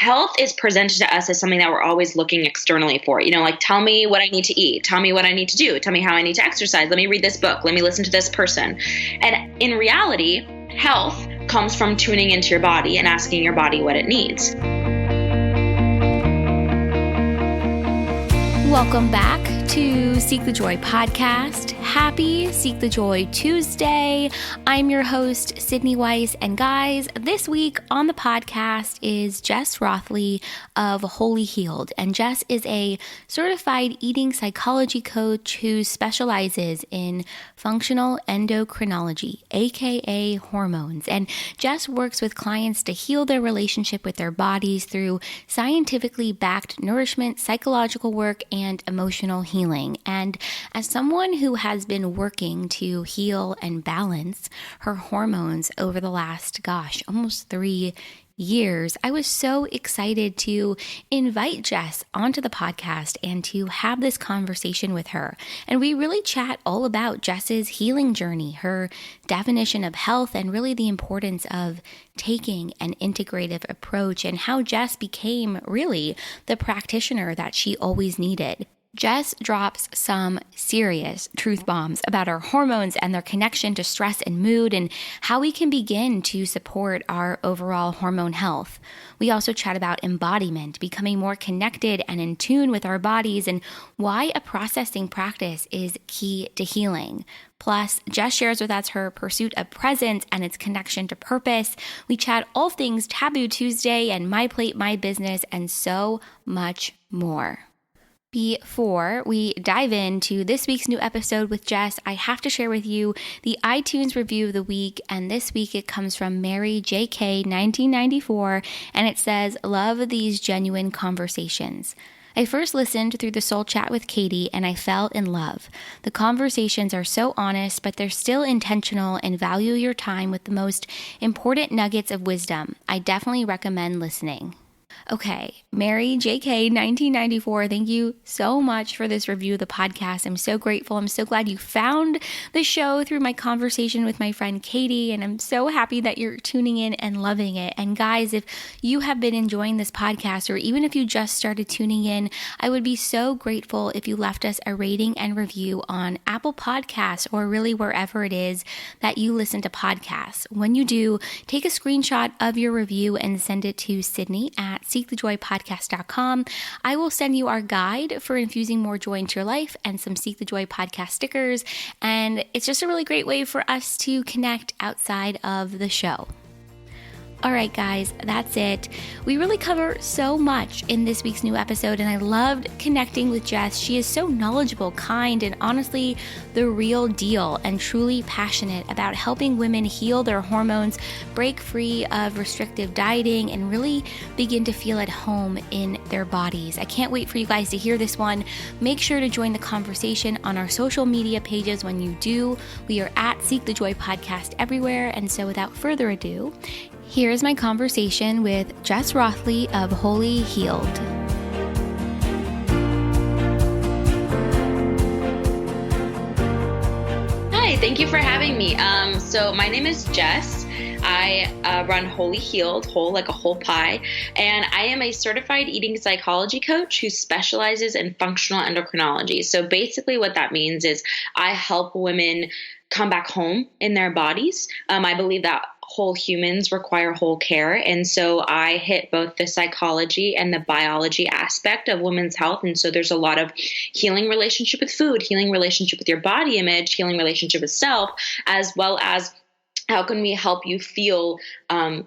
health is presented to us as something that we're always looking externally for. Like, tell me what I need to eat. Tell me what I need to do. Tell me how I need to exercise. Let me read this book. Let me listen to this person. And in reality, health comes from tuning into your body and asking your body what it needs. Welcome back to Seek the Joy podcast. Happy Seek the Joy Tuesday. I'm your host, Sydney Weiss. And guys, this week on the podcast is Jess Rothley of Wholly Healed. And Jess is a certified eating psychology coach who specializes in functional endocrinology, aka hormones. And Jess works with clients to heal their relationship with their bodies through scientifically backed nourishment, psychological work, and emotional healing. And as someone who has been working to heal and balance her hormones over the last, almost 3 years, I was so excited to invite Jess onto the podcast and to have this conversation with her. And we really chat all about Jess's healing journey, her definition of health, and really the importance of taking an integrative approach and how Jess became really the practitioner that she always needed. Jess drops some serious truth bombs about our hormones and their connection to stress and mood and how we can begin to support our overall hormone health. We also chat about embodiment, becoming more connected and in tune with our bodies, and why a processing practice is key to healing. Plus, Jess shares with us her pursuit of presence and its connection to purpose. We chat all things Taboo Tuesday and My Plate, My Business, and so much more. Before we dive into this week's new episode with Jess, I have to share with you the iTunes review of the week, and this week it comes from Mary JK 1994, and it says, "Love these genuine conversations. I first listened through the Soul Chat with Katie, and I fell in love. The conversations are so honest, but they're still intentional and value your time with the most important nuggets of wisdom. I definitely recommend listening." Okay, Mary JK 1994, thank you so much for this review of the podcast. I'm so grateful. I'm so glad you found the show through my conversation with my friend Katie, and I'm so happy that you're tuning in and loving it. And guys, if you have been enjoying this podcast, or even if you just started tuning in, I would be so grateful if you left us a rating and review on Apple Podcasts, or really wherever it is that you listen to podcasts. When you do, take a screenshot of your review and send it to Sydney at seekthejoypodcast.com. I will send you our guide for infusing more joy into your life and some Seek the Joy podcast stickers. And it's just a really great way for us to connect outside of the show. All right, guys, that's it. We really cover so much in this week's new episode, and I loved connecting with Jess. She is so knowledgeable, kind, and honestly the real deal, and truly passionate about helping women heal their hormones, break free of restrictive dieting, and really begin to feel at home in their bodies. I can't wait for you guys to hear this one. Make sure to join the conversation on our social media pages when you do. We are at Seek the Joy Podcast everywhere, and so without further ado, here's my conversation with Jess Rothley of Wholly Healed. Hi, thank you for having me. So my name is Jess. I run Wholly Healed, whole like a whole pie, and I am a certified eating psychology coach who specializes in functional endocrinology. So basically what that means is I help women come back home in their bodies. I believe that whole humans require whole care. And so I hit both the psychology and the biology aspect of women's health. And so there's a lot of healing relationship with food, healing relationship with your body image, healing relationship with self, as well as how can we help you feel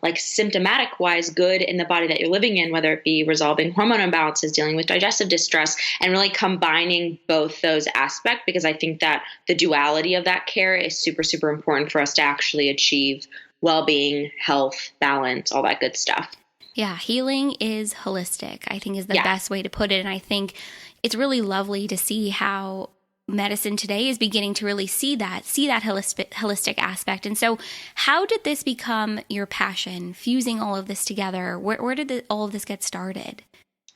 like symptomatic wise good in the body that you're living in, whether it be resolving hormone imbalances, dealing with digestive distress, and really combining both those aspects, because I think that the duality of that care is super, super important for us to actually achieve well-being, health, balance, all that good stuff. Yeah, healing is holistic, I think is the best way to put it. And I think it's really lovely to see how medicine today is beginning to really see that holistic aspect. And so how did this become your passion, fusing all of this together? Where did all of this get started?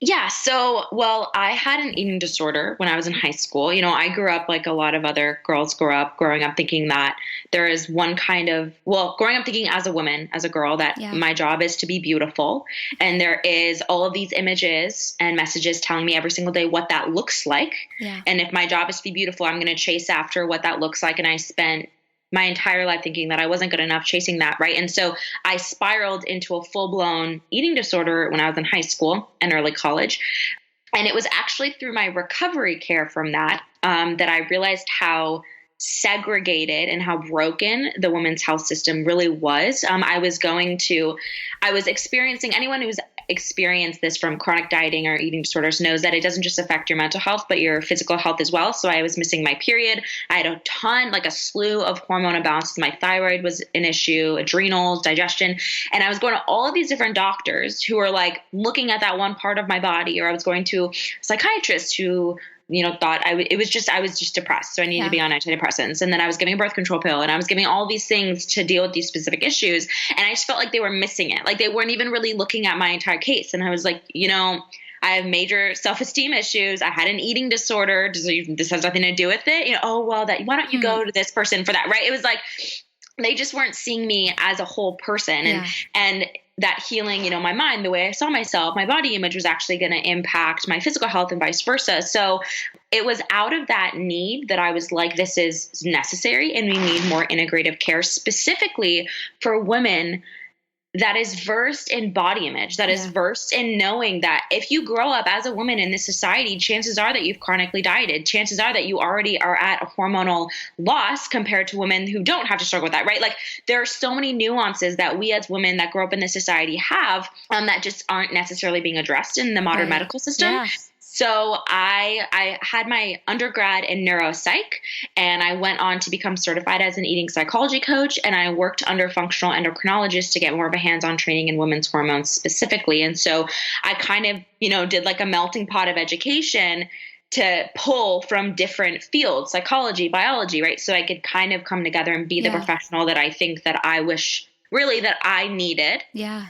Yeah. So, well, I had an eating disorder when I was in high school. I grew up like a lot of other girls growing up thinking that there is one kind of, well, growing up thinking as a woman, as a girl, that Yeah. my job is to be beautiful. And there is all of these images and messages telling me every single day what that looks like. Yeah. And if my job is to be beautiful, I'm going to chase after what that looks like. And I spent my entire life thinking that I wasn't good enough chasing that. Right. And so I spiraled into a full blown eating disorder when I was in high school and early college. And it was actually through my recovery care from that, that I realized how segregated and how broken the women's health system really was. I was experiencing, anyone who's experienced this from chronic dieting or eating disorders knows that it doesn't just affect your mental health, but your physical health as well. So I was missing my period. I had a ton, like a slew of hormone imbalances. My thyroid was an issue, adrenals, digestion. And I was going to all of these different doctors who were like looking at that one part of my body, or I was going to psychiatrists who thought I was just depressed. So I needed to be on antidepressants. And then I was giving a birth control pill, and I was giving all these things to deal with these specific issues. And I just felt like they were missing it. Like they weren't even really looking at my entire case. And I was like, I have major self-esteem issues. I had an eating disorder. This has nothing to do with it. Why don't you go to this person for that? Right. It was like, they just weren't seeing me as a whole person. And that healing, my mind, the way I saw myself, my body image was actually going to impact my physical health and vice versa. So it was out of that need that I was like, this is necessary and we need more integrative care specifically for women that is versed in body image, that is versed in knowing that if you grow up as a woman in this society, chances are that you've chronically dieted. Chances are that you already are at a hormonal loss compared to women who don't have to struggle with that, right? Like there are so many nuances that we as women that grow up in this society have that just aren't necessarily being addressed in the modern medical system. Yeah. So I had my undergrad in neuropsych, and I went on to become certified as an eating psychology coach, and I worked under functional endocrinologists to get more of a hands-on training in women's hormones specifically. And so I kind of, did like a melting pot of education to pull from different fields, psychology, biology, right? So I could kind of come together and be the professional that I think that I wish really that I needed. Yeah.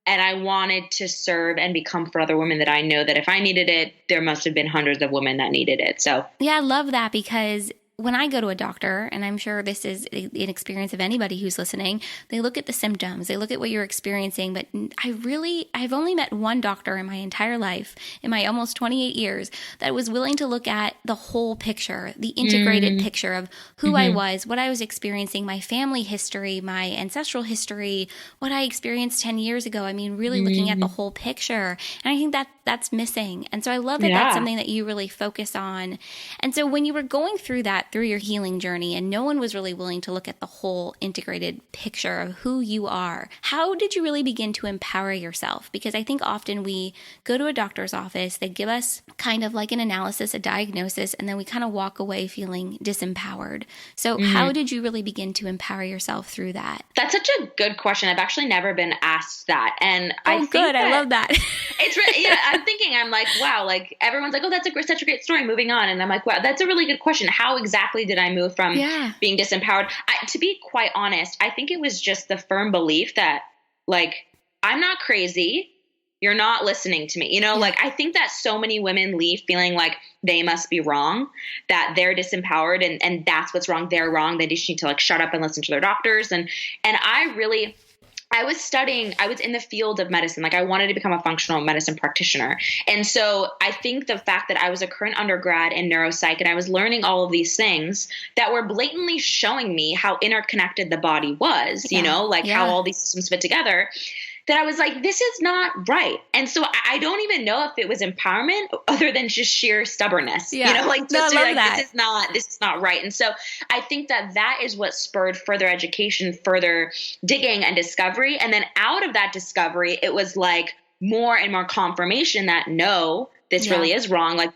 And I wanted to serve and become for other women that I know that if I needed it, there must have been hundreds of women that needed it. So yeah, I love that, because when I go to a doctor, and I'm sure this is an experience of anybody who's listening, they look at the symptoms, they look at what you're experiencing. But I've only met one doctor in my entire life, in my almost 28 years, that was willing to look at the whole picture, the integrated picture of who I was, what I was experiencing, my family history, my ancestral history, what I experienced 10 years ago. I mean, really looking at the whole picture. And I think that's missing. And so I love that that's something that you really focus on. And so when you were going through that, through your healing journey, and no one was really willing to look at the whole integrated picture of who you are, how did you really begin to empower yourself? Because I think often we go to a doctor's office, they give us kind of like an analysis, a diagnosis, and then we kind of walk away feeling disempowered. So how did you really begin to empower yourself through that? That's such a good question. I've actually never been asked that. And I think good. I love that. It's really, I'm like, wow, like everyone's like, oh, that's such a great story, moving on. And I'm like, wow, that's a really good question. How exactly did I move from being disempowered? To be quite honest, I think it was just the firm belief that like, I'm not crazy. You're not listening to me. Like I think that so many women leave feeling like they must be wrong, that they're disempowered and that's what's wrong. They're wrong. They just need to like shut up and listen to their doctors. And I was in the field of medicine. Like I wanted to become a functional medicine practitioner. And so I think the fact that I was a current undergrad in neuropsych and I was learning all of these things that were blatantly showing me how interconnected the body was, how all these systems fit together, that I was like, this is not right. And so I don't even know if it was empowerment other than just sheer stubbornness, this is not right. And so I think that is what spurred further education, further digging and discovery. And then out of that discovery, it was like more and more confirmation that no, this really is wrong. Like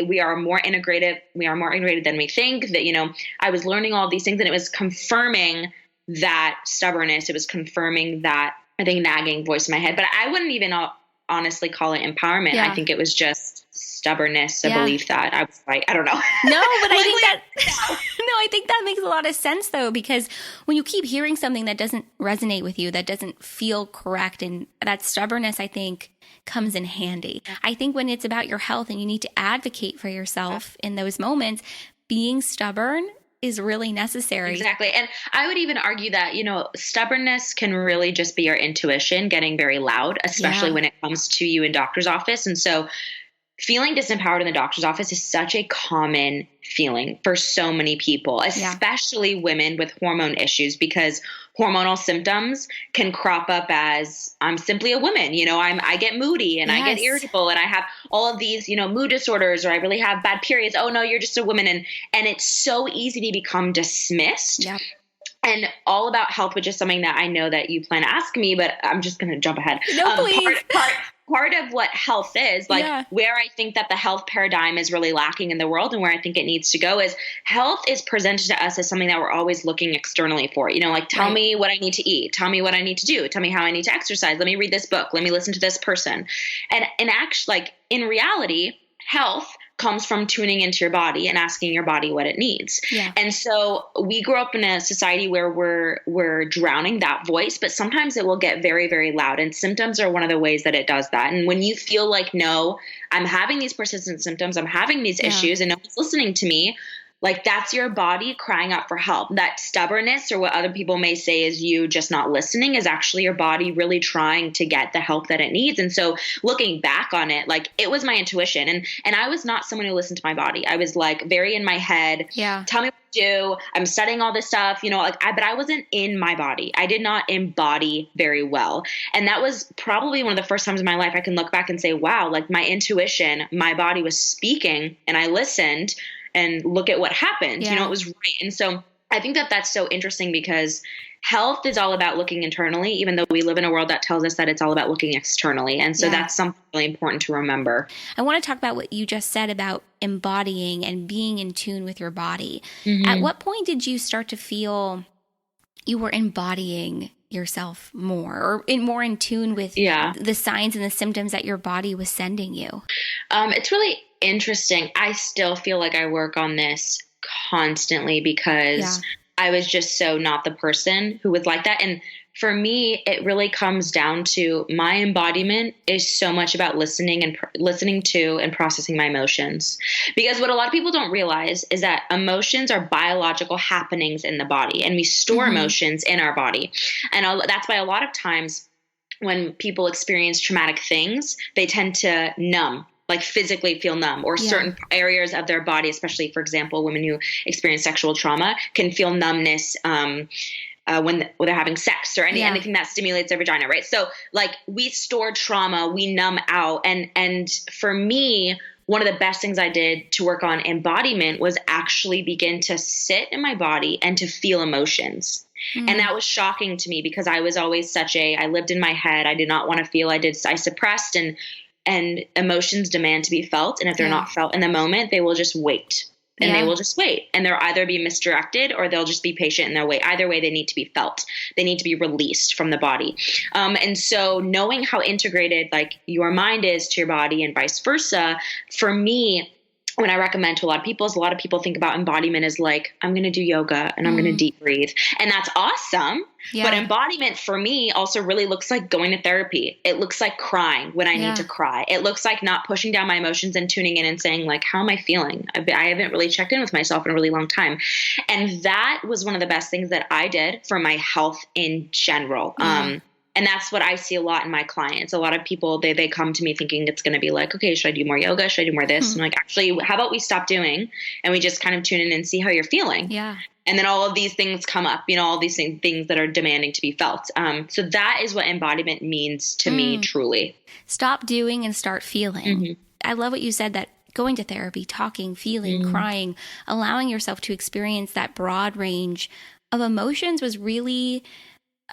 we are more integrated. We are more integrated than we think. That, I was learning all these things, and it was confirming that stubbornness. It was confirming that, I think, nagging voice in my head. But I wouldn't even honestly call it empowerment. Yeah. I think it was just stubbornness, a belief that I was like, I don't know. No, but I think I think that makes a lot of sense though, because when you keep hearing something that doesn't resonate with you, that doesn't feel correct, and that stubbornness, I think, comes in handy. I think when it's about your health and you need to advocate for yourself in those moments, being stubborn is really necessary. Exactly. And I would even argue that, stubbornness can really just be your intuition getting very loud, especially when it comes to you in doctor's office. And so feeling disempowered in the doctor's office is such a common feeling for so many people, especially women with hormone issues, because hormonal symptoms can crop up as I'm simply a woman. I get moody and I get irritable and I have all of these, mood disorders, or I really have bad periods. Oh no, you're just a woman. And it's so easy to become dismissed. Yep. And all about health, which is something that I know that you plan to ask me, but I'm just going to jump ahead. No, please. Part of what health is, where I think that the health paradigm is really lacking in the world and where I think it needs to go, is health is presented to us as something that we're always looking externally for. Tell me what I need to eat. Tell me what I need to do. Tell me how I need to exercise. Let me read this book. Let me listen to this person. And actually, in reality, health comes from tuning into your body and asking your body what it needs. Yeah. And so we grew up in a society where we're drowning that voice, but sometimes it will get very, very loud, and symptoms are one of the ways that it does that. And when you feel like, no, I'm having these persistent symptoms, I'm having these issues, and no one's listening to me, that's your body crying out for help. That stubbornness, or what other people may say is you just not listening, is actually your body really trying to get the help that it needs. And so looking back on it, it was my intuition. And I was not someone who listened to my body. I was very in my head. Yeah. Tell me what to do. I'm studying all this stuff, but I wasn't in my body. I did not embody very well. And that was probably one of the first times in my life I can look back and say, wow, my intuition, my body was speaking and I listened. And look at what happened. Yeah. It was right. And so I think that that's so interesting, because health is all about looking internally, even though we live in a world that tells us that it's all about looking externally. And so that's something really important to remember. I want to talk about what you just said about embodying and being in tune with your body. Mm-hmm. At what point did you start to feel you were embodying yourself more, or more in tune with the signs and the symptoms that your body was sending you? It's really interesting. I still feel like I work on this constantly, because I was just so not the person who was like that. And for me, it really comes down to my embodiment is so much about listening to and processing my emotions. Because what a lot of people don't realize is that emotions are biological happenings in the body, and we store emotions in our body. And that's why a lot of times when people experience traumatic things, they tend to numb. Physically feel numb, or certain areas of their body, especially, for example, women who experience sexual trauma can feel numbness when they're having sex, or anything that stimulates their vagina, right? So we store trauma, we numb out. And for me, one of the best things I did to work on embodiment was actually begin to sit in my body and to feel emotions. And that was shocking to me, because I was always I lived in my head. I did not want to feel. I suppressed, and emotions demand to be felt. And if they're not felt in the moment, they will just wait. And they will just wait. And they'll either be misdirected, or they'll just be patient in their way. Either way, they need to be felt. They need to be released from the body. And so knowing how integrated your mind is to your body and vice versa, for me, when I recommend to a lot of people, is a lot of people think about embodiment as I'm going to do yoga and I'm going to deep breathe. And that's awesome. Yeah. But embodiment for me also really looks like going to therapy. It looks like crying when I need to cry. It looks like not pushing down my emotions and tuning in and saying, how am I feeling? I haven't really checked in with myself in a really long time. And that was one of the best things that I did for my health in general. And that's what I see a lot in my clients. A lot of people, they come to me thinking it's going to be okay, should I do more yoga? Should I do more this? I'm actually, how about we stop doing and we just kind of tune in and see how you're feeling? Yeah. And then all of these things come up, all these things that are demanding to be felt. So that is what embodiment means to me, truly. Stop doing and start feeling. I love what you said, that going to therapy, talking, feeling, crying, allowing yourself to experience that broad range of emotions was really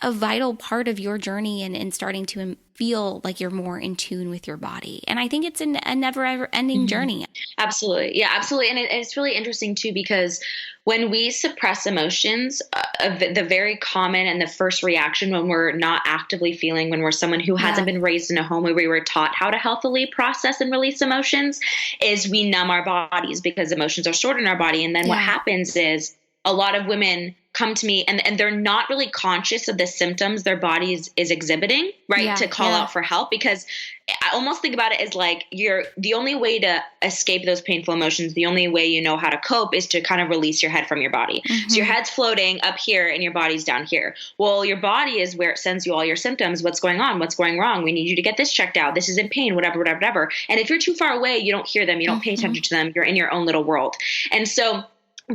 a vital part of your journey and starting to feel like you're more in tune with your body. And I think it's a never ever ending journey. Absolutely. Yeah, absolutely. And it's really interesting too, because when we suppress emotions, the very common and the first reaction when we're not actively feeling, when we're someone who hasn't been raised in a home where we were taught how to healthily process and release emotions, is we numb our bodies because emotions are stored in our body. And then what happens is a lot of women come to me and they're not really conscious of the symptoms their body is exhibiting, right? To call out for help, because I almost think about it as like the only way to escape those painful emotions, the only way you know how to cope is to kind of release your head from your body. So your head's floating up here and your body's down here. Well, your body is where it sends you all your symptoms. What's going on? What's going wrong? We need you to get this checked out. This is in pain, whatever. And if you're too far away, you don't hear them. You don't pay attention to them. You're in your own little world. And so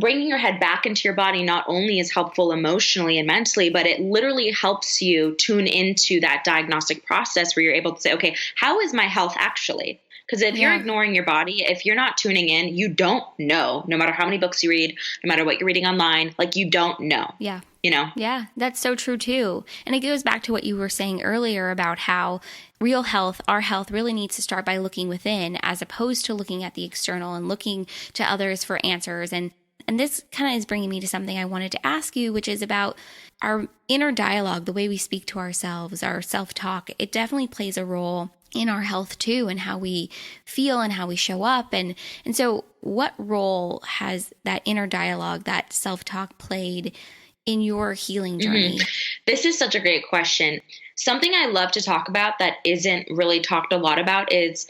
bringing your head back into your body not only is helpful emotionally and mentally, but it literally helps you tune into that diagnostic process where you're able to say, okay, how is my health actually? Because if you're ignoring your body, if you're not tuning in, you don't know, no matter how many books you read, no matter what you're reading online, like you don't know. Yeah. You know? Yeah, that's so true too. And it goes back to what you were saying earlier about how real health, our health really needs to start by looking within as opposed to looking at the external and looking to others for answers. And this kind of is bringing me to something I wanted to ask you, which is about our inner dialogue, the way we speak to ourselves, our self-talk. It definitely plays a role in our health too, and how we feel and how we show up. And so what role has that inner dialogue, that self-talk played in your healing journey? This is such a great question. Something I love to talk about that isn't really talked a lot about is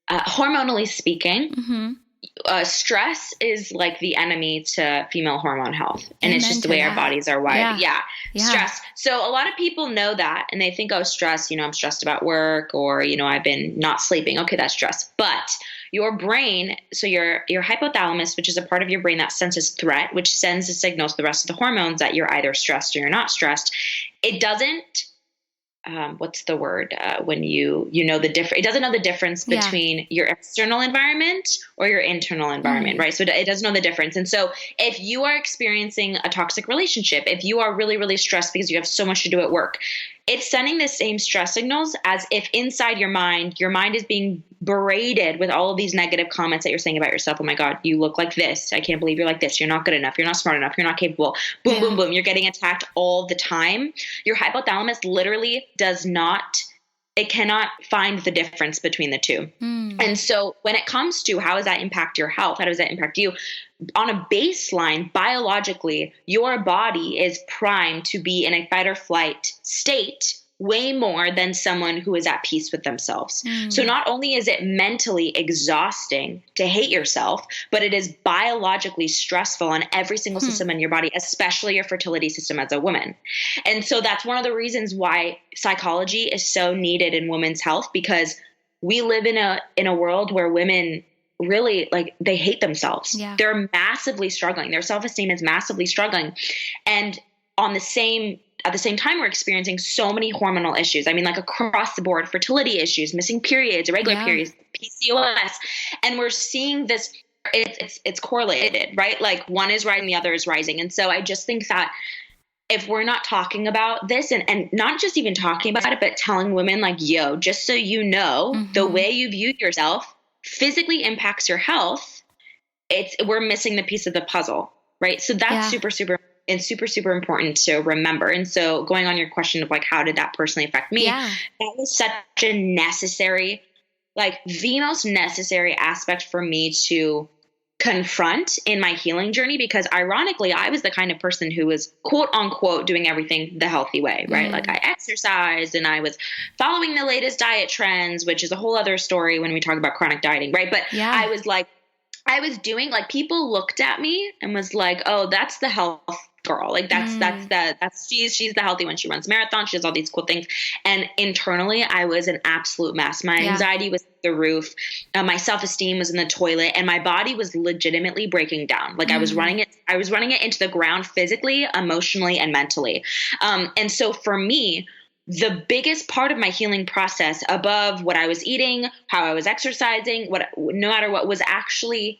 hormonally speaking. Stress is like the enemy to female hormone health. And it's just the way our bodies are wired. Yeah. Stress. So a lot of people know that and they think, oh, stress, I'm stressed about work, or, I've been not sleeping. Okay, that's stress. But your brain, so your hypothalamus, which is a part of your brain that senses threat, which sends the signal to the rest of the hormones that you're either stressed or you're not stressed. It doesn't what's the word when you know the difference? It doesn't know the difference between your external environment or your internal environment, right? So it doesn't know the difference. And so if you are experiencing a toxic relationship, if you are really, really stressed because you have so much to do at work, it's sending the same stress signals as if inside your mind is being berated with all of these negative comments that you're saying about yourself. Oh my God, you look like this. I can't believe you're like this. You're not good enough. You're not smart enough. You're not capable. Boom, boom, boom. You're getting attacked all the time. Your hypothalamus literally it cannot find the difference between the two. And so when it comes to how does that impact your health? How does that impact you? On a baseline, biologically, your body is primed to be in a fight or flight state way more than someone who is at peace with themselves. So not only is it mentally exhausting to hate yourself, but it is biologically stressful on every single system in your body, especially your fertility system as a woman. And so that's one of the reasons why psychology is so needed in women's health, because we live in a world where women really they hate themselves. They're massively struggling. Their self-esteem is massively struggling. And at the same time, we're experiencing so many hormonal issues. I mean, across the board, fertility issues, missing periods, irregular periods, PCOS. And we're seeing this, it's correlated, right? One is rising, the other is rising. And so I just think that if we're not talking about this and not just even talking about it, but telling women yo, just so you know, the way you view yourself physically impacts your health, we're missing the piece of the puzzle, right? So that's super, super important to remember. And so going on your question of how did that personally affect me? That was such a necessary, the most necessary aspect for me to confront in my healing journey, because ironically, I was the kind of person who was quote unquote doing everything the healthy way, right? I exercised and I was following the latest diet trends, which is a whole other story when we talk about chronic dieting, right? But I was doing people looked at me and was oh, that's the health girl. She's the healthy one. She runs marathons. She does all these cool things. And internally, I was an absolute mess. My anxiety was through the roof. My self-esteem was in the toilet, and my body was legitimately breaking down. I was running it into the ground physically, emotionally, and mentally. And so for me, the biggest part of my healing process, above what I was eating, how I was exercising, no matter what, was actually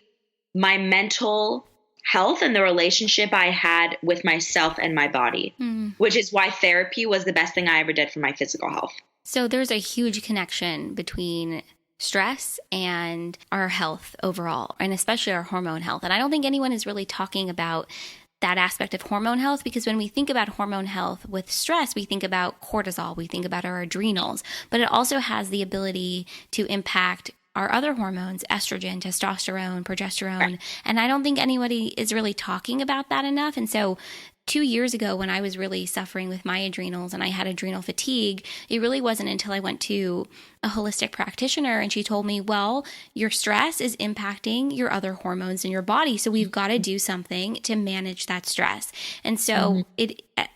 my mental health and the relationship I had with myself and my body, which is why therapy was the best thing I ever did for my physical health. So there's a huge connection between stress and our health overall, and especially our hormone health. And I don't think anyone is really talking about that aspect of hormone health, because when we think about hormone health with stress, we think about cortisol, we think about our adrenals, but it also has the ability to impact our other hormones, estrogen, testosterone, progesterone. Right. And I don't think anybody is really talking about that enough. And so 2 years ago, when I was really suffering with my adrenals and I had adrenal fatigue, it really wasn't until I went to a holistic practitioner and she told me, well, your stress is impacting your other hormones in your body. So we've got to do something to manage that stress. And so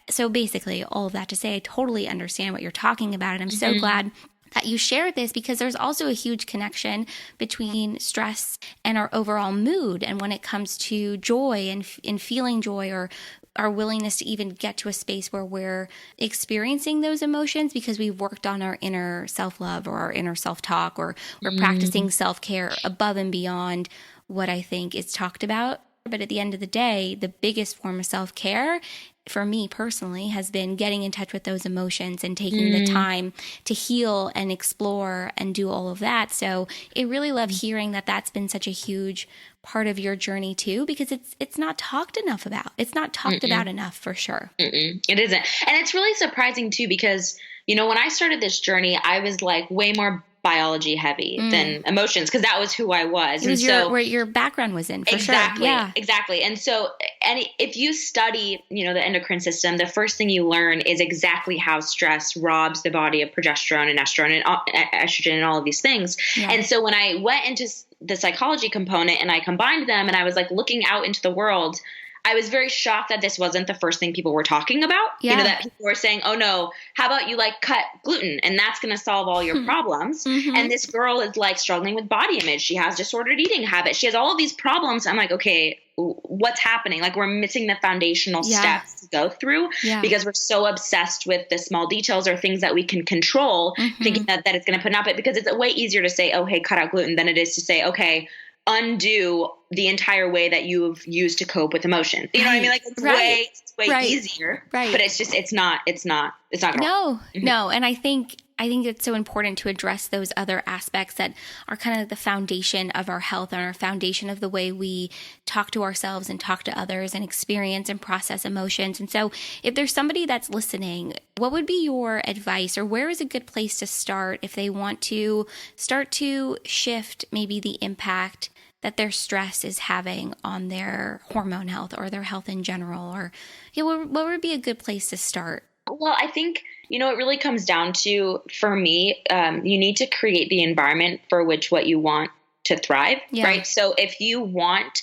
so basically all of that to say, I totally understand what you're talking about. And I'm so glad that you shared this, because there's also a huge connection between stress and our overall mood. And when it comes to joy and feeling joy, or our willingness to even get to a space where we're experiencing those emotions because we've worked on our inner self-love or our inner self-talk, or we're practicing self-care above and beyond what I think is talked about. But at the end of the day, the biggest form of self-care for me personally has been getting in touch with those emotions and taking the time to heal and explore and do all of that. So I really love hearing that that's been such a huge part of your journey too, because it's not talked enough about. It's not talked about enough, for sure. It isn't. And it's really surprising too, because, when I started this journey, I was like way more biology heavy than emotions, because that was who I was. It was where your background was in, for sure. Yeah. Exactly. And so, if you study, the endocrine system, the first thing you learn is exactly how stress robs the body of progesterone and estrogen and all of these things. Yeah. And so when I went into the psychology component and I combined them and I was like looking out into the world, I was very shocked that this wasn't the first thing people were talking about. Yeah. That people were saying, oh no, how about you cut gluten and that's going to solve all your problems. And this girl is struggling with body image. She has disordered eating habits. She has all of these problems. I'm like, okay, what's happening? We're missing the foundational steps to go through because we're so obsessed with the small details or things that we can control, thinking that it's going to put an up it, because it's way easier to say, oh, hey, cut out gluten, than it is to say, okay, undo the entire way that you've used to cope with emotions. You know what I mean? It's way easier, but it's not going to work. No. And I think it's so important to address those other aspects that are kind of the foundation of our health and our foundation of the way we talk to ourselves and talk to others and experience and process emotions. And so if there's somebody that's listening, what would be your advice, or where is a good place to start if they want to start to shift maybe the impact that their stress is having on their hormone health or their health in general? Or what would be a good place to start? Well, I think, it really comes down to, for me, you need to create the environment for what you want to thrive, right? So if you want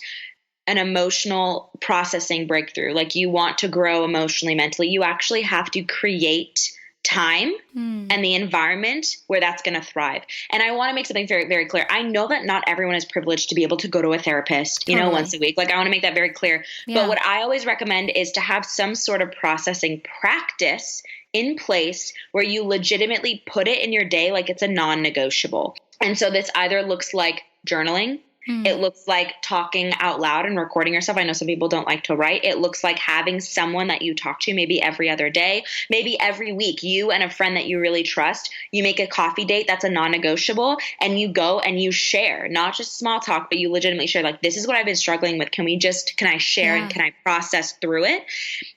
an emotional processing breakthrough, you want to grow emotionally, mentally, you actually have to create time and the environment where that's going to thrive. And I want to make something very, very clear. I know that not everyone is privileged to be able to go to a therapist, once a week. I want to make that very clear. Yeah. But what I always recommend is to have some sort of processing practice in place where you legitimately put it in your day like it's a non-negotiable. And so this either looks like journaling. It looks like talking out loud and recording yourself. I know some people don't like to write. It looks like having someone that you talk to maybe every other day, maybe every week, you and a friend that you really trust. You make a coffee date that's a non-negotiable, and you go and you share, not just small talk, but you legitimately share, this is what I've been struggling with. Can I share and can I process through it,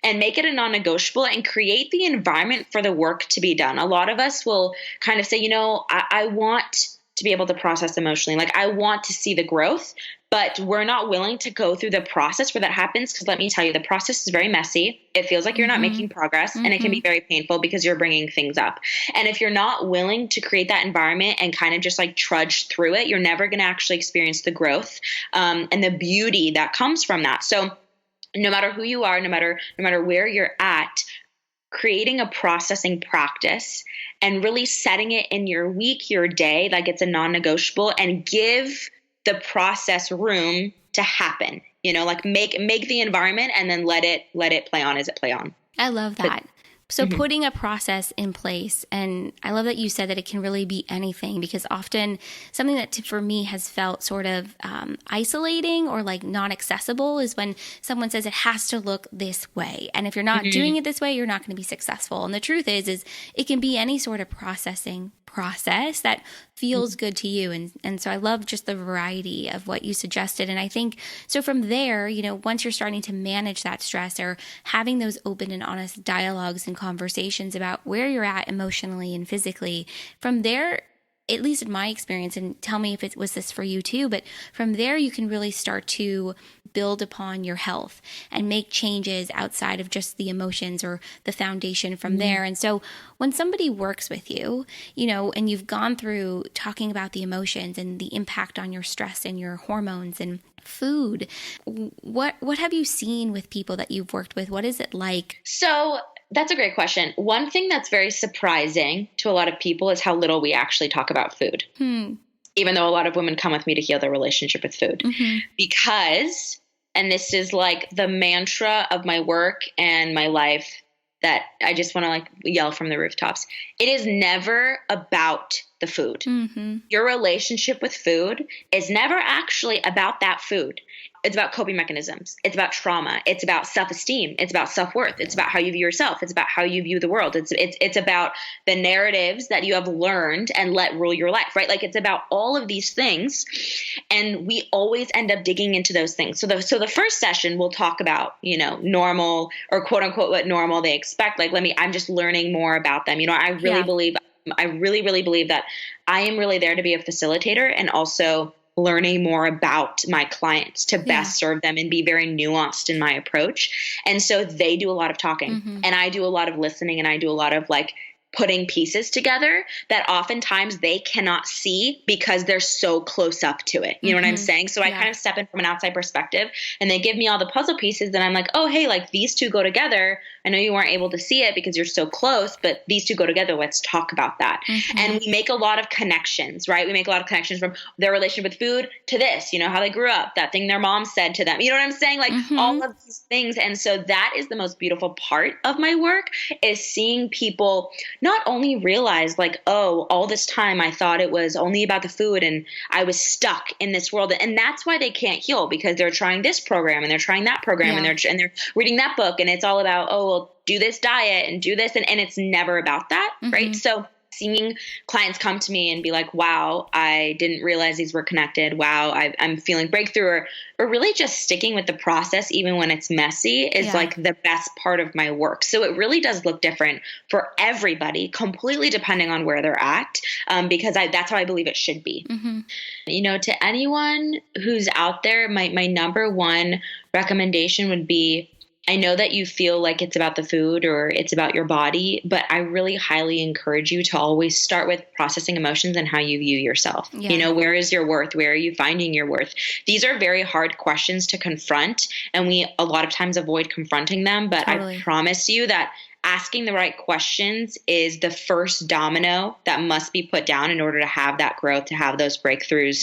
and make it a non-negotiable and create the environment for the work to be done. A lot of us will kind of say, I want to be able to process emotionally. I want to see the growth, but we're not willing to go through the process where that happens. Because let me tell you, the process is very messy. It feels like you're not making progress, and it can be very painful because you're bringing things up. And if you're not willing to create that environment and kind of just trudge through it, you're never going to actually experience the growth and the beauty that comes from that. So no matter who you are, no matter where you're at, creating a processing practice and really setting it in your week, your day, it's a non-negotiable, and give the process room to happen, make the environment and then let it play on as it play on. I love that. So putting a process in place, and I love that you said that it can really be anything, because often something that for me has felt sort of isolating or like not accessible is when someone says it has to look this way. And if you're not doing it this way, you're not going to be successful. And the truth is it can be any sort of processing process that feels good to you. And so I love just the variety of what you suggested. And I think, so from there, you know, once you're starting to manage that stress or having those open and honest dialogues and conversations about where you're at emotionally and physically, from there, at least in my experience, and tell me if it was this for you too, but from there you can really start to build upon your health and make changes outside of just the emotions or the foundation from there. And so when somebody works with you, you know, and you've gone through talking about the emotions and the impact on your stress and your hormones and food, what have you seen with people that you've worked with? What is it like? So that's a great question. One thing that's very surprising to a lot of people is how little we actually talk about food. Even though a lot of women come with me to heal their relationship with food. Because, and this is like the mantra of my work and my life that I just want to like yell from the rooftops. It is never about the food. Your relationship with food is never actually about that food. It's about coping mechanisms. It's about trauma. It's about self-esteem. It's about self-worth. It's about how you view yourself. It's about how you view the world. It's about the narratives that you have learned and let rule your life, right? Like it's about all of these things. And we always end up digging into those things. So the first session we'll talk about, you know, normal or quote unquote what normal they expect. Like, I'm just learning more about them. You know, I really believe that I am really there to be a facilitator and also learning more about my clients to best serve them and be very nuanced in my approach. And so they do a lot of talking and I do a lot of listening and I do a lot of like putting pieces together that oftentimes they cannot see because they're so close up to it. You know what I'm saying? So I kind of step in from an outside perspective and they give me all the puzzle pieces and I'm like, oh, hey, like these two go together. I know you weren't able to see it because you're so close, but these two go together. Let's talk about that. And we make a lot of connections, right? We make a lot of connections from their relationship with food to this, you know, how they grew up, that thing their mom said to them. You know what I'm saying? Like all of these things. And so that is the most beautiful part of my work is seeing people not only realize like, oh, all this time I thought it was only about the food and I was stuck in this world. And that's why they can't heal because they're trying this program and they're trying that program and they're reading that book and it's all about, oh, well, do this diet and do this. And it's never about that. Right. So seeing clients come to me and be like, wow, I didn't realize these were connected. Wow, I'm feeling breakthrough or really just sticking with the process, even when it's messy, is like the best part of my work. So it really does look different for everybody, completely depending on where they're at, because that's how I believe it should be. You know, to anyone who's out there, my number one recommendation would be, I know that you feel like it's about the food or it's about your body, but I really highly encourage you to always start with processing emotions and how you view yourself. You know, where is your worth? Where are you finding your worth? These are very hard questions to confront, and we a lot of times avoid confronting them, but I promise you that asking the right questions is the first domino that must be put down in order to have that growth, to have those breakthroughs,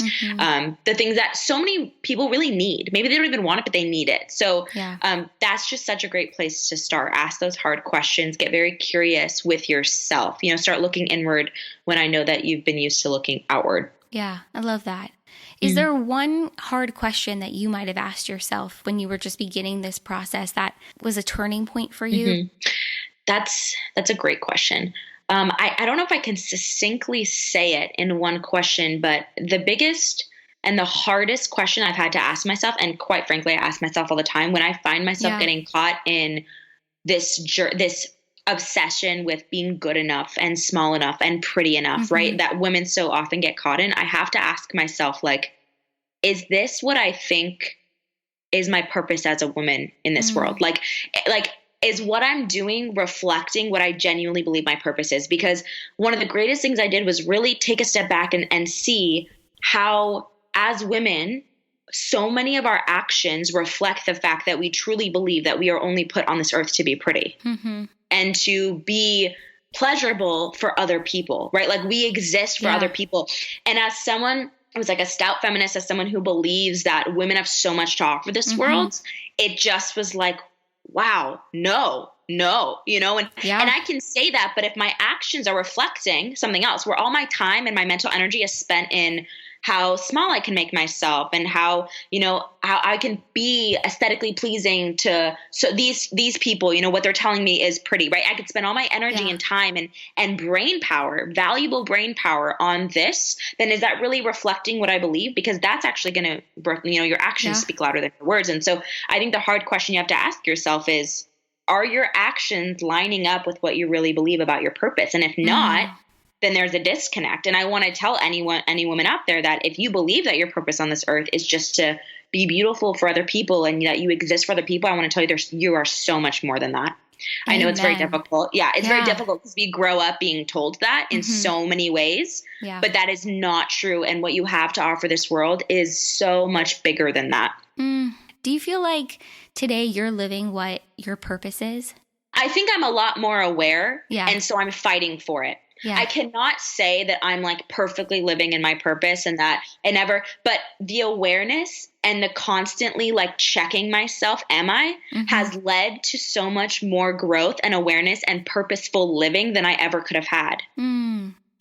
the things that so many people really need. Maybe they don't even want it, but they need it. So that's just such a great place to start. Ask those hard questions, get very curious with yourself, you know, start looking inward when I know that you've been used to looking outward. Yeah, I love that. Is there one hard question that you might have asked yourself when you were just beginning this process that was a turning point for you? That's a great question. I don't know if I can succinctly say it in one question, but the biggest and the hardest question I've had to ask myself, and quite frankly, I ask myself all the time when I find myself getting caught in this obsession with being good enough and small enough and pretty enough, right? That women so often get caught in. I have to ask myself, like, is this what I think is my purpose as a woman in this world? Like, is what I'm doing reflecting what I genuinely believe my purpose is? Because one of the greatest things I did was really take a step back and see how, as women, so many of our actions reflect the fact that we truly believe that we are only put on this earth to be pretty and to be pleasurable for other people, right? Like we exist for other people. And as someone who's like a stout feminist, as someone who believes that women have so much to offer this world, it just was like, wow, no, no, and Yeah. I can say that, but if my actions are reflecting something else, where all my time and my mental energy is spent in how small I can make myself and how I can be aesthetically pleasing so these people, what they're telling me is pretty, right? I could spend all my energy and time and brain power, valuable brain power on this, then is that really reflecting what I believe? Because that's actually going to, your actions speak louder than your words. And so I think the hard question you have to ask yourself is, are your actions lining up with what you really believe about your purpose? And if not, then there's a disconnect. And I want to tell any woman out there that if you believe that your purpose on this earth is just to be beautiful for other people and that you exist for other people, I want to tell you you are so much more than that. I know it's very difficult. Yeah, it's very difficult because we grow up being told that in so many ways, but that is not true. And what you have to offer this world is so much bigger than that. Do you feel like today you're living what your purpose is? I think I'm a lot more aware. Yeah. And so I'm fighting for it. Yeah. I cannot say that I'm like perfectly living in my purpose and that I never, but the awareness and the constantly like checking myself, has led to so much more growth and awareness and purposeful living than I ever could have had.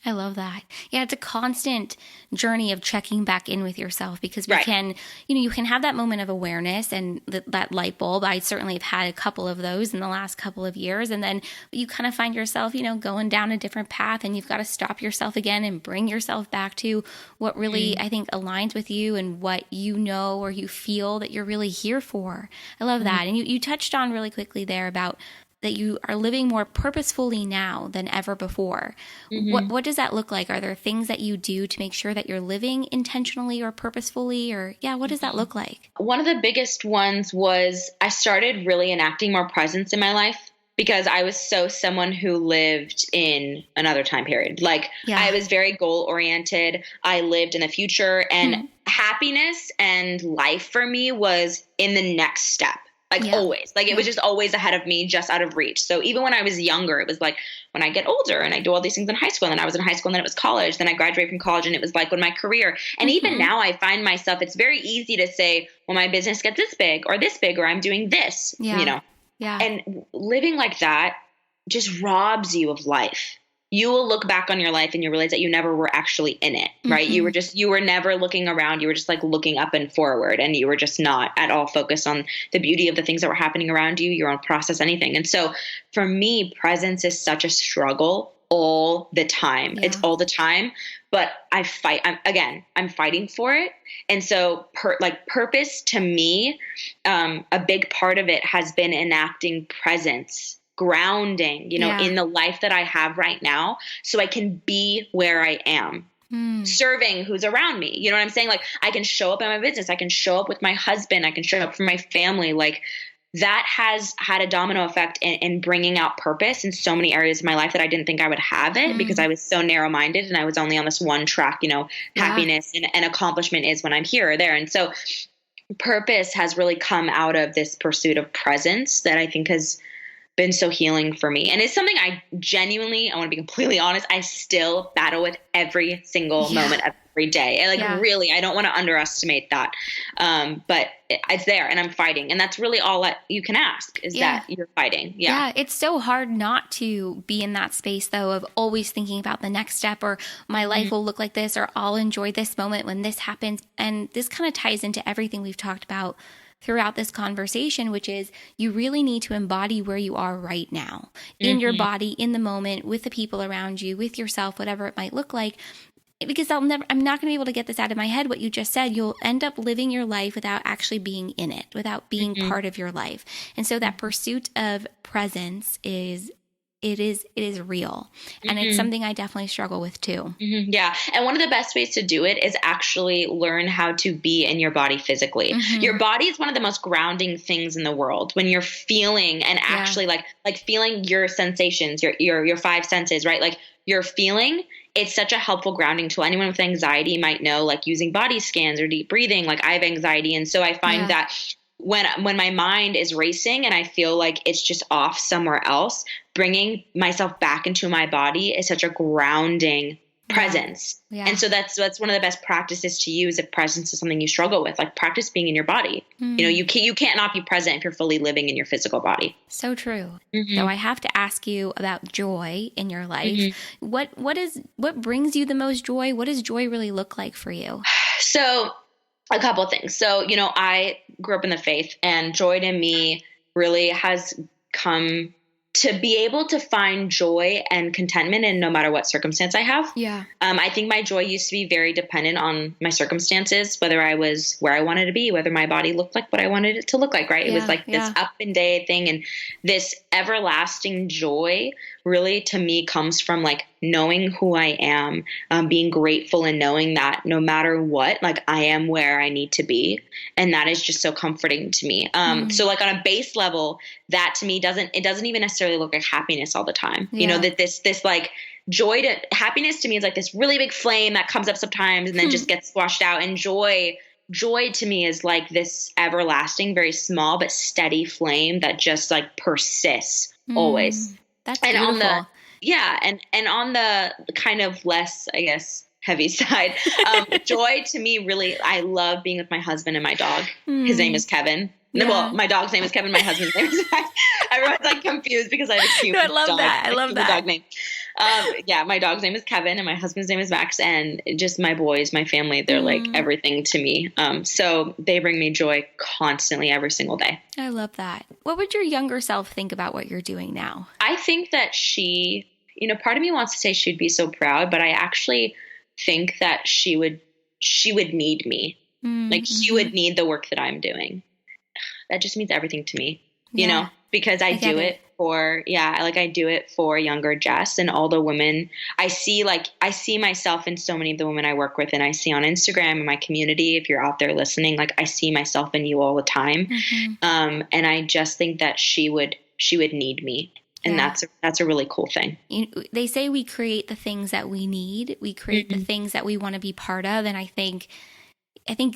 I love that. Yeah, it's a constant journey of checking back in with yourself because we can, you can have that moment of awareness and that light bulb. I certainly have had a couple of those in the last couple of years. And then you kind of find yourself, going down a different path and you've got to stop yourself again and bring yourself back to what really, I think, aligns with you and what you know or you feel that you're really here for. I love that. And you touched on really quickly there about that you are living more purposefully now than ever before. What does that look like? Are there things that you do to make sure that you're living intentionally or purposefully? Or what does that look like? One of the biggest ones was I started really enacting more presence in my life because I was someone who lived in another time period. I was very goal oriented. I lived in the future and happiness and life for me was in the next step. Always. It was just always ahead of me, just out of reach. So even when I was younger, it was like when I get older and I do all these things in high school, and then I was in high school and then it was college, then I graduated from college and it was like when my career. And even now I find myself, it's very easy to say, well, my business gets this big or I'm doing this, And living like that just robs you of life. You will look back on your life and you realize that you never were actually in it, right? You were never looking around. You were just like looking up and forward, and you were just not at all focused on the beauty of the things that were happening around you, your own process, anything. And so for me, presence is such a struggle all the time. It's all the time, but I fight. I'm fighting for it. And so purpose to me, a big part of it has been enacting presence, grounding, in the life that I have right now so I can be where I am. Serving who's around me. You know what I'm saying? I can show up in my business. I can show up with my husband. I can show up for my family. That has had a domino effect in bringing out purpose in so many areas of my life that I didn't think I would have it because I was so narrow-minded and I was only on this one track, happiness and accomplishment is when I'm here or there. And so purpose has really come out of this pursuit of presence that I think has been so healing for me. And it's something I want to be completely honest, I still battle with every single moment of every day. And really, I don't want to underestimate that. But it's there and I'm fighting. And that's really all that you can ask is that you're fighting. Yeah. It's so hard not to be in that space though, of always thinking about the next step or my life will look like this, or I'll enjoy this moment when this happens. And this kind of ties into everything we've talked about throughout this conversation, which is you really need to embody where you are right now in your body, in the moment, with the people around you, with yourself, whatever it might look like. Because I'm not going to be able to get this out of my head, what you just said. You'll end up living your life without actually being in it, without being part of your life. And so that pursuit of presence is real. And it's something I definitely struggle with too. Yeah. And one of the best ways to do it is actually learn how to be in your body physically. Your body is one of the most grounding things in the world when you're feeling and actually like feeling your sensations, your five senses, right? You're feeling, it's such a helpful grounding tool. Anyone with anxiety might know, using body scans or deep breathing, I have anxiety. And so I find that when my mind is racing and I feel like it's just off somewhere else, bringing myself back into my body is such a grounding presence. Yeah. And so that's one of the best practices to use if presence is something you struggle with. Like, practice being in your body. You can't not be present if you're fully living in your physical body. So true. So I have to ask you about joy in your life. What brings you the most joy? What does joy really look like for you? So a couple of things. So, I grew up in the faith, and joy to me really has come to be able to find joy and contentment in no matter what circumstance I have. Yeah. I think my joy used to be very dependent on my circumstances, whether I was where I wanted to be, whether my body looked like what I wanted it to look like, right? It was like this up and down thing. And this everlasting joy really, to me, comes from like knowing who I am, being grateful and knowing that no matter what, like, I am where I need to be. And that is just so comforting to me. So like, on a base level, that to me doesn't even necessarily look like happiness all the time. That this like happiness to me is like this really big flame that comes up sometimes and then just gets squashed out. And joy to me is like this everlasting, very small but steady flame that just like persists always. That's and beautiful. On the kind of less, I guess, heavy side, joy to me, really, I love being with my husband and my dog. His name is Kevin. Yeah. Well, my dog's name is Kevin. My husband's name is Max. Everyone's like confused because I have a cute I love that. I love that dog name. My dog's name is Kevin and my husband's name is Max, and just my boys, my family, they're like everything to me. So they bring me joy constantly every single day. I love that. What would your younger self think about what you're doing now? I think that she, part of me wants to say she'd be so proud, but I actually think that she would need me. Like, she would need the work that I'm doing. That just means everything to me, because I do it for, I do it for younger Jess and all the women. I see myself in so many of the women I work with, and I see on Instagram and my community, if you're out there listening, like, I see myself in you all the time. And I just think that she would need me. And that's a really cool thing. They say we create the things that we need. We create the things that we want to be part of. And I think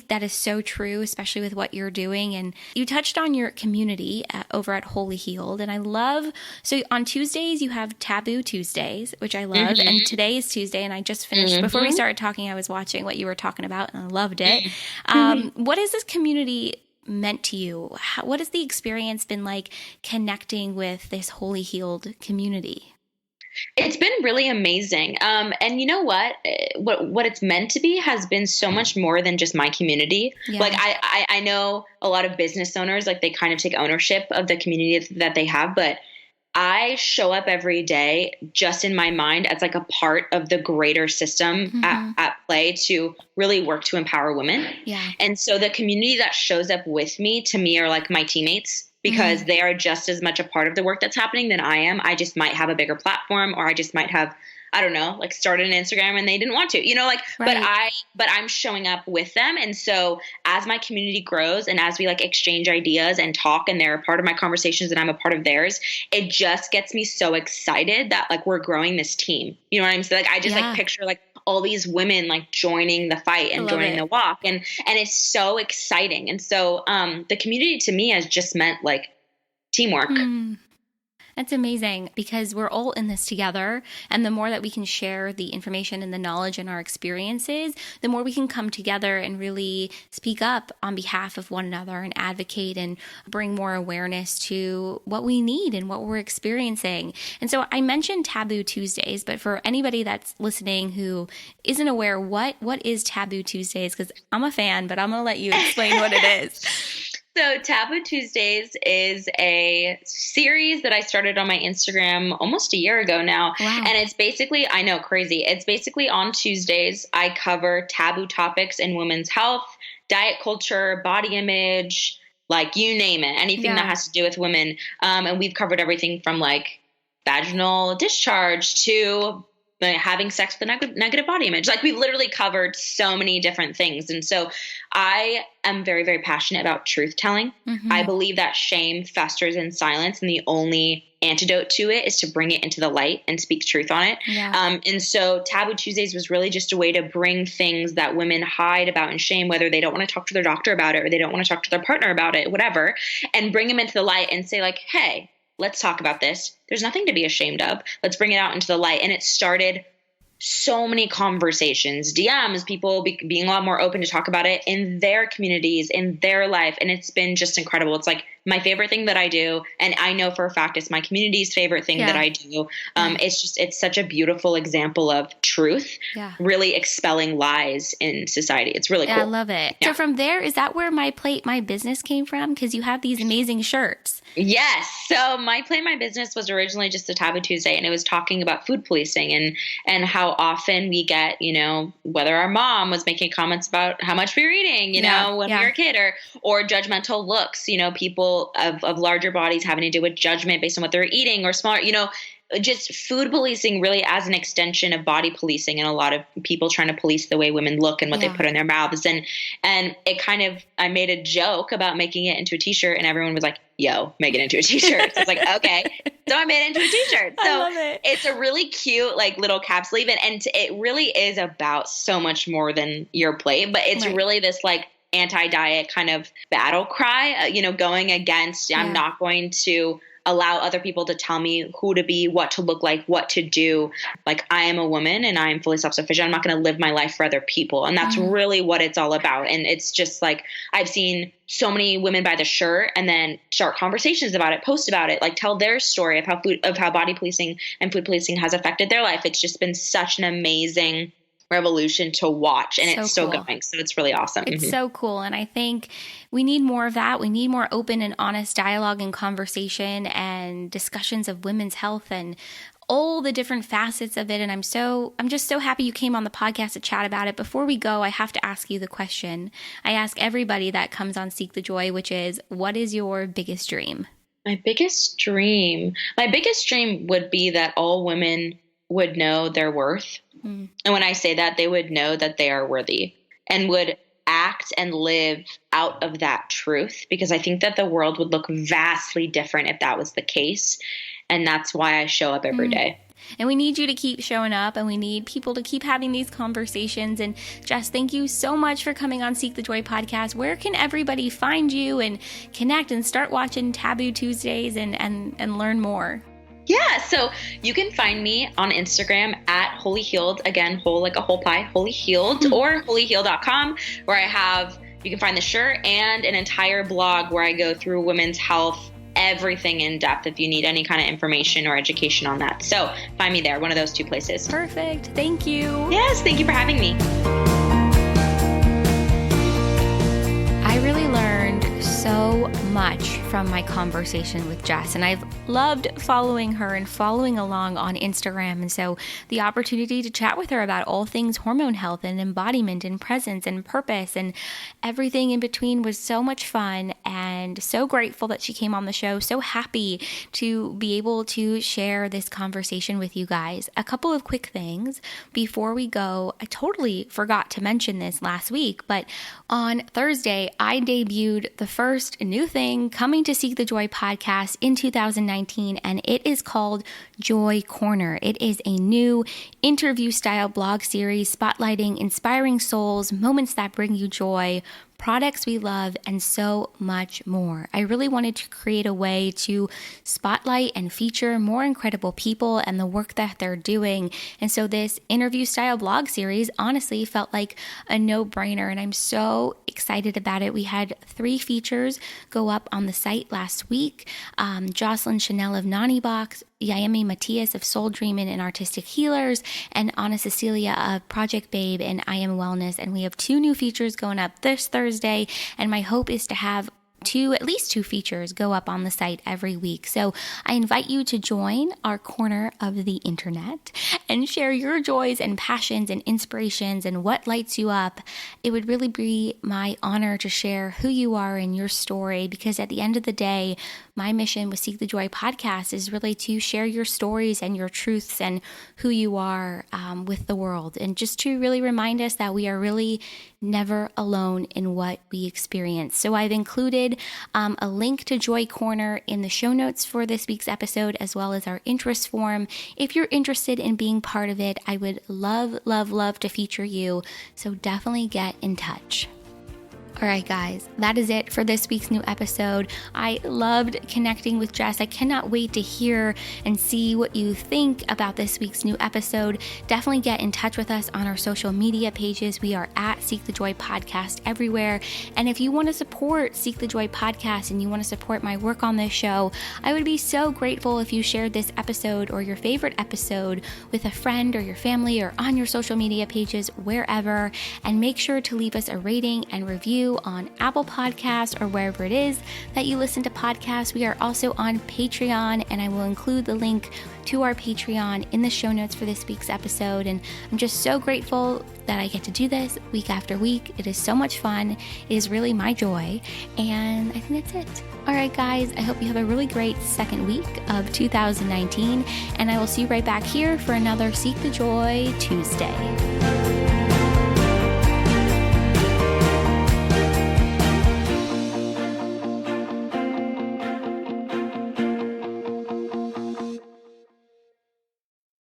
that is so true, especially with what you're doing. And you touched on your community over at Holy Healed. And I love, so on Tuesdays, you have Taboo Tuesdays, which I love. And today is Tuesday. And I just finished, before we started talking, I was watching what you were talking about and I loved it. What has this community meant to you? What has the experience been like connecting with this Holy Healed community? It's been really amazing. And you know what it's meant to be has been so much more than just my community. Yeah. Like, I know a lot of business owners, like, they kind of take ownership of the community that they have, but I show up every day just in my mind as like a part of the greater system at play to really work to empower women. Yeah. And so the community that shows up with me, to me, are like my teammates, because they are just as much a part of the work that's happening than I am. I just might have a bigger platform, or I just might have, I don't know, like, started an Instagram and they didn't want to, right. but I'm showing up with them. And so as my community grows and as we like exchange ideas and talk, and they're a part of my conversations and I'm a part of theirs, it just gets me so excited that like we're growing this team. You know what I'm saying? Like, I just like picture like all these women like joining the fight and joining the walk. And it's so exciting. And so the community to me has just meant like teamwork. That's amazing, because we're all in this together. And the more that we can share the information and the knowledge and our experiences, the more we can come together and really speak up on behalf of one another and advocate and bring more awareness to what we need and what we're experiencing. And so I mentioned Taboo Tuesdays, but for anybody that's listening who isn't aware, what is Taboo Tuesdays? Because I'm a fan, but I'm going to let you explain what it is. So Taboo Tuesdays is a series that I started on my Instagram almost a year ago now. Wow. And it's basically, I know, crazy. It's basically on Tuesdays, I cover taboo topics in women's health, diet culture, body image, like you name it, anything that has to do with women. And we've covered everything from like vaginal discharge to having sex with a negative body image. Like, we literally covered so many different things. And so I am very, very passionate about truth telling. I believe that shame festers in silence, and the only antidote to it is to bring it into the light and speak truth on it. Yeah. And so Taboo Tuesdays was really just a way to bring things that women hide about in shame, whether they don't want to talk to their doctor about it or they don't want to talk to their partner about it, whatever, and bring them into the light and say like, hey, let's talk about this. There's nothing to be ashamed of. Let's bring it out into the light. And it started so many conversations, DMs, people being a lot more open to talk about it in their communities, in their life. And it's been just incredible. It's like my favorite thing that I do. And I know for a fact it's my community's favorite thing that I do. It's such a beautiful example of truth, really expelling lies in society. It's really cool. I love it. So from there, is that where My Plate, My Business came from? Because you have these amazing shirts. Yes. So My Plate, My Business was originally just a Taboo Tuesday, and it was talking about food policing and how often we get, whether our mom was making comments about how much we were eating, when we were a kid, or judgmental looks, people of larger bodies having to do with judgment based on what they're eating, or smaller, just food policing really as an extension of body policing, and a lot of people trying to police the way women look and what they put in their mouths. And it kind of, I made a joke about making it into a t-shirt, and everyone was like, yo, make it into a t-shirt. So I was like, okay. So I made it into a t-shirt. So I love it. It's a really cute, like, little cap sleeve. And it really is about so much more than your plate, but it's really this like anti-diet kind of battle cry, going against, I'm not going to allow other people to tell me who to be, what to look like, what to do. Like, I am a woman and I am fully self-sufficient. I'm not going to live my life for other people. And that's really what it's all about. And it's just like, I've seen so many women buy the shirt and then start conversations about it, post about it, like tell their story of how body policing and food policing has affected their life. It's just been such an amazing revolution to watch, and it's still going. So it's really awesome. It's so cool. And I think we need more of that. We need more open and honest dialogue and conversation and discussions of women's health and all the different facets of it. And I'm just so happy you came on the podcast to chat about it. Before we go, I have to ask you the question I ask everybody that comes on Seek the Joy, which is, what is your biggest dream? My biggest dream would be that all women would know their worth. And when I say that, they would know that they are worthy and would act and live out of that truth, because I think that the world would look vastly different if that was the case. And that's why I show up every day. And we need you to keep showing up, and we need people to keep having these conversations. And Jess, thank you so much for coming on Seek the Joy podcast. Where can everybody find you and connect and start watching Taboo Tuesdays and learn more? Yeah, so you can find me on Instagram at Holy Healed, again, whole like a whole pie, Holy Healed, or holyhealed.com, where you can find the shirt and an entire blog where I go through women's health, everything in depth if you need any kind of information or education on that. So find me there, one of those two places. Perfect. Thank you. Yes, thank you for having me. I really learned so much from my conversation with Jess, and I've loved following her and following along on Instagram. And so the opportunity to chat with her about all things hormone health and embodiment and presence and purpose and everything in between was so much fun, and so grateful that she came on the show. So happy to be able to share this conversation with you guys. A couple of quick things before we go. I totally forgot to mention this last week, but on Thursday, I debuted the first new thing coming to Seek the Joy podcast in 2019, and it is called Joy Corner. It is a new interview-style blog series spotlighting inspiring souls, moments that bring you joy, products we love, and so much more. I really wanted to create a way to spotlight and feature more incredible people and the work that they're doing. And so this interview style blog series honestly felt like a no-brainer, and I'm so excited about it. We had 3 features go up on the site last week. Jocelyn Chanel of Nani Box, Yayemi Matias of Soul Dreamin' and Artistic Healers, and Anna Cecilia of Project Babe and I Am Wellness. And we have 2 new features going up this Thursday, and my hope is to have at least two features go up on the site every week. So I invite you to join our corner of the internet and share your joys and passions and inspirations and what lights you up. It would really be my honor to share who you are and your story, because at the end of the day, my mission with Seek the Joy podcast is really to share your stories and your truths and who you are with the world, and just to really remind us that we are really never alone in what we experience. So I've included a link to Joy Corner in the show notes for this week's episode, as well as our interest form. If you're interested in being part of it, I would love, love, love to feature you. So definitely get in touch. All right, guys, that is it for this week's new episode. I loved connecting with Jess. I cannot wait to hear and see what you think about this week's new episode. Definitely get in touch with us on our social media pages. We are at Seek the Joy Podcast everywhere. And if you want to support Seek the Joy Podcast and you want to support my work on this show, I would be so grateful if you shared this episode or your favorite episode with a friend or your family or on your social media pages, wherever. And make sure to leave us a rating and review on Apple Podcasts or wherever it is that you listen to podcasts. We are also on Patreon, and I will include the link to our Patreon in the show notes for this week's episode. And I'm just so grateful that I get to do this week after week. It is so much fun. It is really my joy. And I think that's it. All right, guys, I hope you have a really great second week of 2019. And I will see you right back here for another Seek the Joy Tuesday.